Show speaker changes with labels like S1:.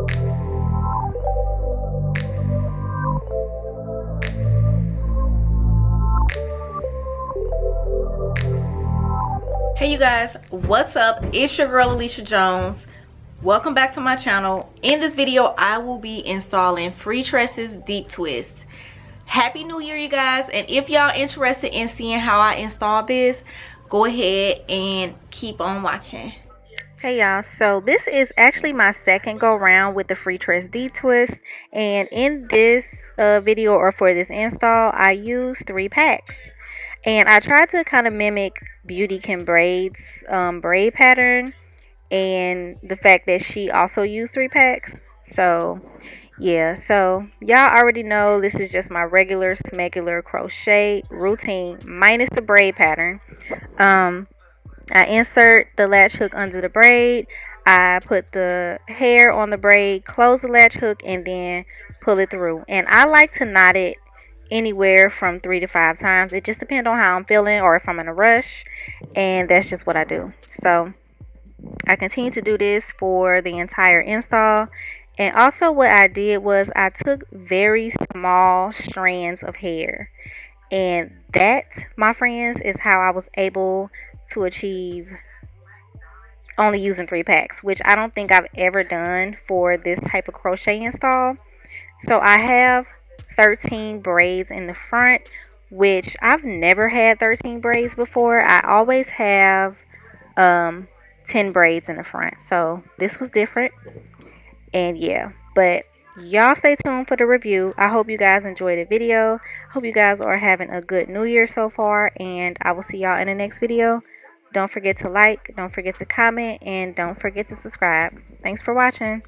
S1: Hey you guys, what's up? It's your girl Alicia Jones. Welcome back to my channel. In this video I will be installing Freetress Deep Twist. Happy New Year you guys, and if y'all interested in seeing how I install this, go ahead and keep on watching. Hey y'all, so this is actually my second go round with the Freetress Deep Twist, and in this video, or for this install, I used 3 packs. And I tried to kind of mimic Crochet Braids braid pattern, and the fact that she also used 3 packs. So yeah, so y'all already know this is just my regular smegular crochet routine minus the braid pattern. I insert the latch hook under the braid, I put the hair on the braid, close the latch hook, and then pull it through. And I like to knot it anywhere from 3 to 5 times. It just depends on how I'm feeling or if I'm in a rush, and that's just what I do. So I continue to do this for the entire install. And also what I did was I took very small strands of hair, and that, my friends, is how I was able to achieve only using 3 packs, which I don't think I've ever done for this type of crochet install. So I have 13 braids in the front, which I've never had 13 braids before. I always have 10 braids in the front, so this was different. And yeah, but y'all stay tuned for the review. I hope you guys enjoyed the video. Hope you guys are having a good New Year so far, and I will see y'all in the next video. Don't forget to like, don't forget to comment, and don't forget to subscribe. Thanks for watching.